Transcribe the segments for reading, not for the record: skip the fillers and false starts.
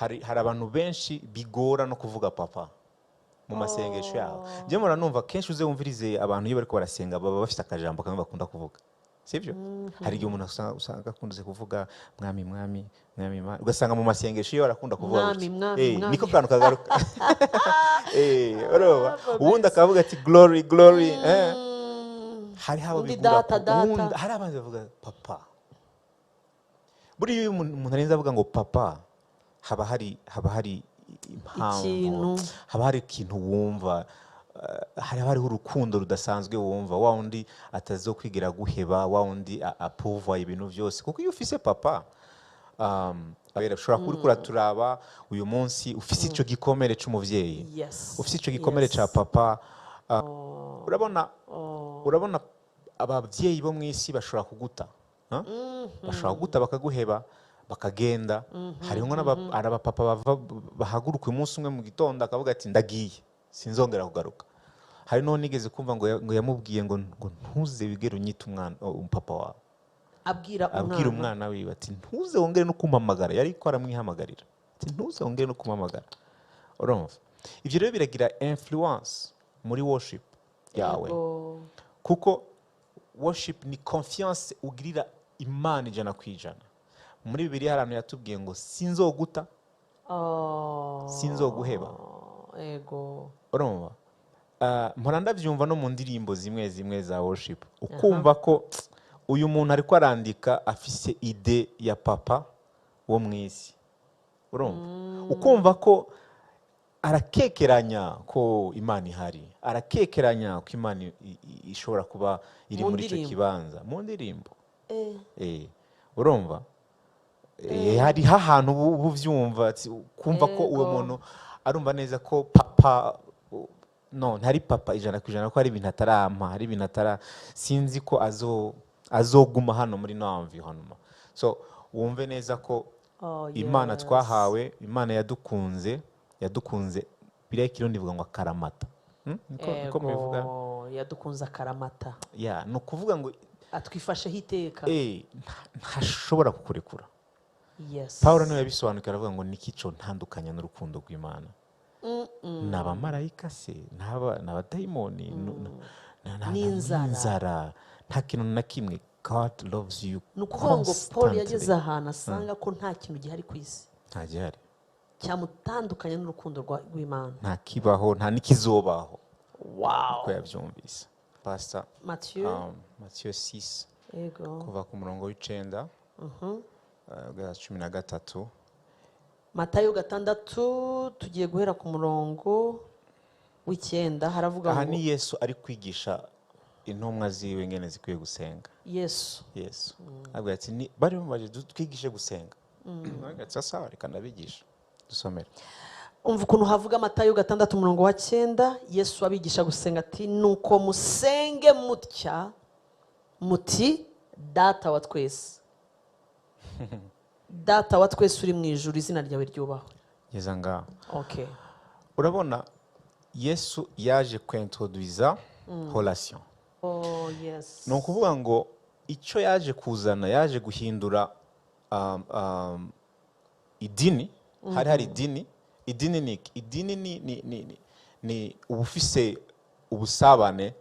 hari abantu benshi bigora no kuvuga papa mu masengesho yabo. Njye mura numva kenshi uze wumvirize abantu iyo bariko barasenga baba bafite akajambo kamwe bakunda kuvuga, sivyo? Hari igihe umuntu usanga akunze kuvuga mwami mwami mwami mwami, ugasanga mu masengesho iyo barakunda kuvuga mwami mwami mwami, niko kantu kagaruka. Urumva ubundi akavuga ati glory glory, hari habo bigura ubundi hari abandi bavuga papa. Buri iyo umuntu arenze avuga ngo papa, haba hari impamvu, haba hari ikintu wumva, hariho urukundo rudasanzwe wumva, wa undi atazokwigira guheba, wa undi approve ibintu byose. Kuko iyo ufise papa ushobora kuri kuraturaba uyu munsi ufise ico gikomere c'umuvyeyi, ufise ico gikomere ca papa. Urabona abavyeyi bo mw'isi bashobora kuguta, bashobora kuguta bakaguheba bakagenda. Hariho n'abapapa bahaguruka umunsi umwe mu gitondo akavuga ati ndagiye sinzongera kugaruka. Hari no nigeze kumva ngo yamubwiye ngo ntuze wigere unyita umupapa wawe, abwira umwana wiwe ati ntuze wongere no kumpamagara. Yari ko aramwihamagarira ati ntuze wongere no kumpamagara. Urumva ivyo rero biragira influence muri worship yawe, kuko worship ni confiance ugirira Imana 100%. Muri Bibiliya hari ahantu yatubwiye ngo sinzoguta sinzoguheba. Urumva mpora ndavyumva no mu ndirimbo zimwe za worship, ukumva ko uyu muntu ariko arandika afise ide ya papa wo mw'isi. Urumva ukumva ko arakekeranya ko Imana ihari, arakekeranya ko Imana ishobora kuba iri muri ico kibanza mu ndirimbo. Urumva hari ahantu ubyumva kumva ko uwo muntu arumva neza ko papa ntari papa 100% ko hari ibintu atarampa, hari ibintu sinzi ko azoguma hano muri no environnement. So wumve neza ko Imana twahawe, Imana yadukunze biriya kirundi bivuga ngo akaramata. Niko bivuga yadukunze akaramata, no kuvuga ngo atwifasheho iteka, ntashobora kukurekura. Paulo niwe yabisobanukira aravuga ngo nikico ntandukanya n'urukundo rw'Imana. N'abamarayika se, n'abadayimoni, n'inzara, nta kintu na kimwe. God loves you. Nukuvuga ngo Paul yageze ahantu asanga ko nta kintu gihari ku isi, nta gihari cyamutandukanya n'urukundo rw'Imana, nta kibaho, nta nikizobaho. Ko yabyumvise. Pastor Matthieu 6 kuva ku murongo w'9 13. Matayo 6 tugiye guhera ku murongo w'9. Haravuga ngo aha ni Yesu ari kwigisha intumwa ziwe ngene zikwiye gusenga. Yesu abwira ati bari baje twigishe gusenga. Ati sawa reka ndabigisha dusomere. Umva ukuntu havuga Matayo 6 umurongo wa 9. Yesu abigisha gusenga ati nuko musenge mutya muti data wa twese data wa twese uri mu ijuru, izina ryawe ryubahwe. Yeza nga urabona Yesu yaje kwintroduiza relation. No kuvuga ngo icyo yaje kuzana, yaje guhindura idini. Hari idini ni ubufise ubusabane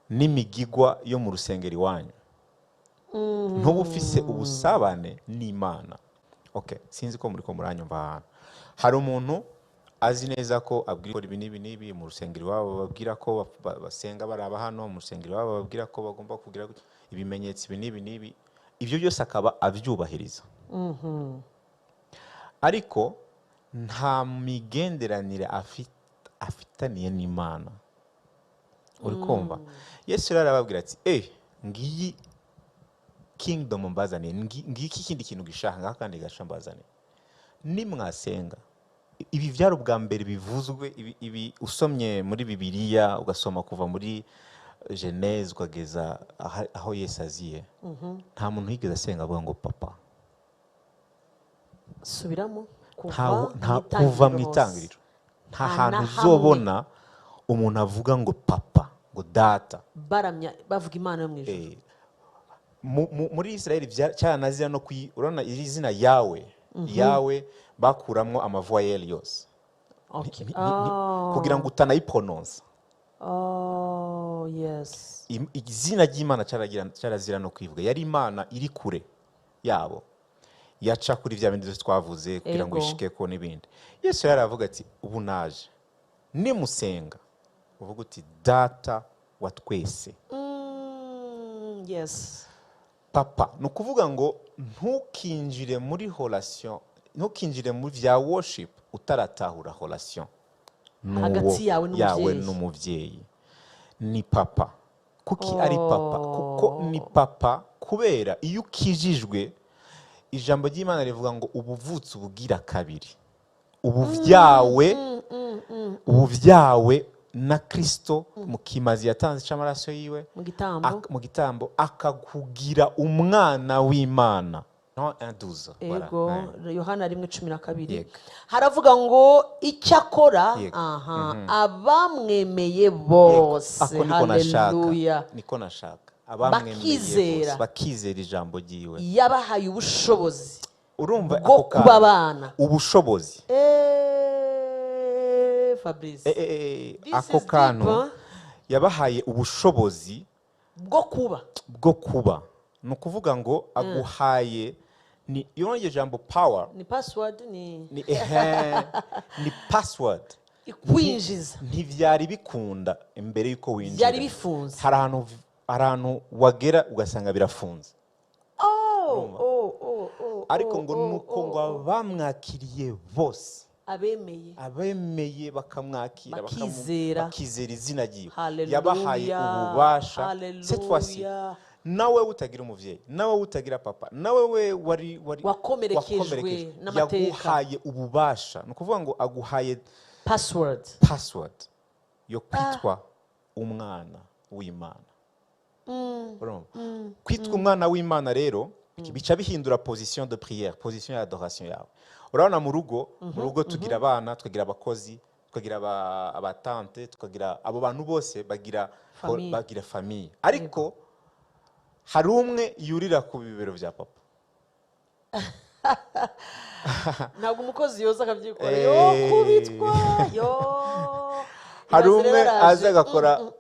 n'imigigwa yo mu rusengero iwanyu. Ntubufise ubusabane n'Imana. Sinzi ko muri ko muranyumva ahantu. Hari umuntu azi neza ko abwira ibi n'ibi mu rusengero wabo, babwira ko basenga baraba hano mu rusengero wabo, babwira ko bagomba kugira ibimenyetso ibi n'ibi, ibyo byose akaba abyubahiriza. Ariko nta migenderanire afitaniye n'Imana. Uri kumva? Yesu rero arababwira ati ngiyi kingdom mbazane, ngiki kindi kintu gishanga kandi gashambazane. Nimwasenga, ibi byaro bwa mbere bivuzwe, ibi usomye muri Bibiliya ugasoma kuva muri Genèse ukageza aho Yesu aziye, nta muntu yigeze asenga avuga ngo papa. Subiramo kuva mu itangiriro nta hantu uzobona umuntu avuga ngo papa, ngo data, baramya bavuga Imana yo mu ijuru. Muri Israeli cyanazira no urabona iri zina yawe yawe bakuramwo amavoyelle yose Okay. kugira ngo utanayipronounce. Yes. Izina ry'Imana cyarazira no kwivuga, yari Imana iri kure yabo, yaca kuri vya bindi twavuze kugira ngo ishike ko n'ibindi. Yesu yaravuga ati ubu naje nimusenga uvuga uti data wa twese. Yes. Papa, ni ukuvuga ngo ntukinjire muri relation, ntukinjire mu vya worship utaratahura relation hagati yawe n'umuvyeyi. Ni papa. Kuki ari papa? Kuko ni papa kubera iyo ukijijwe, ijambo ry'Imana rivuga ngo ubuvutse ubugira kabiri, ubuvyawe na Kristo mu kimazi yatanze c'amaraso yiwe mu gitambo akakugira umwana w'Imana. No, ego Yohana 1:12 haravuga ngo icyakora abamwemeye bose, haleluya, niko nashaka, abamwemeye bose bakizera ijambo ryiwe, yabahaye ubushobozi, urumva bwo kuba abana, ubushobozi. Fabrice, ako kantu yabahaye ubushobozi bwo kuba, ni ukuvuga ngo aguhaye ni yonye jambo power, ni password, ni password ikwinjiza. Ntivyari bikunda imbere yuko winjira, byari bifunze. hari ahantu wagera ugasanga birafunze. Ariko ngo nuko ngo bamwakiriye bose, abemeye bakamwakira, bakizera izina ryiwe, yabahaye ububasha. Cette fois-ci nawe utagira umuvyeyi, nawe utagira papa, nawe wari wakomerekejwe n'amateka, yaguhaye ububasha. No kuvuga ngo aguhaye password yo kwitwa umwana w'Imana. Kwitwa umwana w'Imana rero bica bihindura position de prière, position y'adoration yawe. Urabona mu rugo tugira abana, tukagira abakozi, tukagira abatante, tukagira abo bantu bose bagira famille. Ariko hari umwe yurira ku bibero vya papa. Ntabwo umukozi yoza akabyikora, yo kubitwa, yo hari umwe aza agakora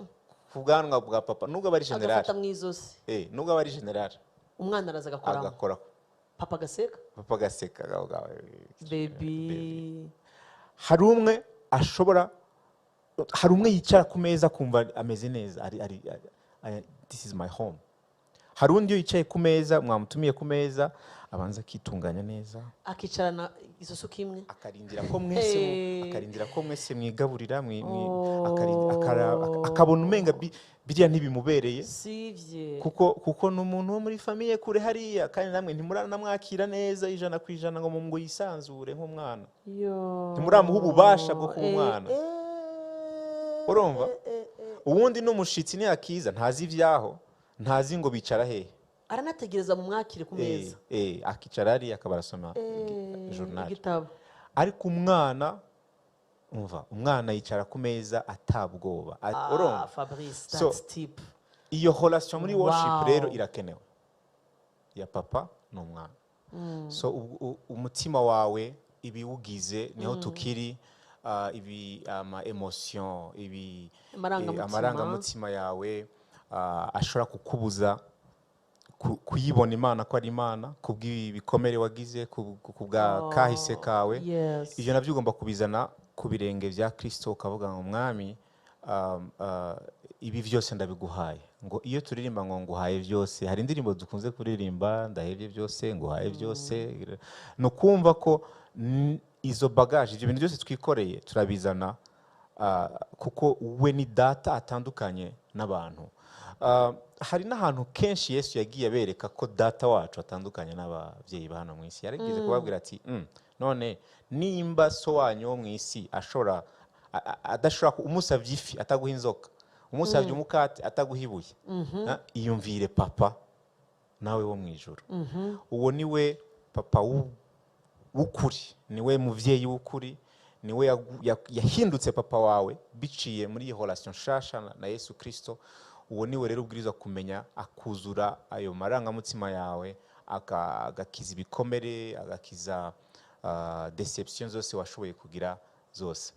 ku bwanwa bwa papa, nubwo bari general, agafata mu izosi, nubwo bari general, umwana araza agakora papa gaseka baby. Hari umwe ashobora, hari umwe yicara ku meza kumva ameze neza, this is my home. Hari undi yicaye ku meza, mwamutumiye ku meza, abanza akitunganya neza, akicarana isoso kimwe, akarindira ko mwese mwigaburira, akabona umenga biriya ntibimubereye, sivye, kuko n'umuntu wo muri famille kure hariya, kandi namwe ntimuranamwakira neza 100% ngo yisanzure nk'umwana, ntimuramuha ububasha bwo kuba umwana. Urumva ubundi n'umushitsi ni akiza, ntazi ivyaho, ntazi ngo bicara hehe, aranategereza mu mwakire ku meza, akicara ari akabarasoma journal, igitabo. Ariko umwana yicara ku meza atabwoba. Urumva Fabrice, that's tip. Iyo relation muri worship rero irakenewe, ya papa n'umwana. So umutima wawe ibiwugize niho tukiri, ibi emotion, ibi amarangamutima yawe ashobora kukubuza kuyibona Imana ko ari Imana, kubw'ibikomere wagize, kubwa kahise kawe. Ibyo nabyo ugomba kubizana ku birenge vya Kristo, ukavuga ngo mwami, ibi byose ndabiguhaye. Ngo iyo turirimba ngo nguhaye byose, hari indirimbo dukunze kuririmba, ndahevye byose, nguhaye byose, no kumva ko izo bagage, ibyo bintu byose twikoreye turabizana, kuko we ni data atandukanye n'abantu. Hari n'ahantu kenshi Yesu yagiye abereka ko data wacu atandukanye n'abavyeyi ba hano mu isi. Yaragize kubabwira ati none nimba so wanyu wo mu isi adashobora umusavye ifi ataguha inzoka, umusavye umukate ataguha ibuye, iyumvire papa nawe wo mu ijuru. Uwo niwe papa w'ukuri, niwe muvyeyi w'ukuri, niwe yahindutse papa wawe biciye muri iyo relation shasha na Yesu Kristo. Uwo niwe rero ubwirizwa kumenya, akuzura ayo marangamutima yawe, agakiza ibikomere, agakiza deception zose washoboye kugira zose.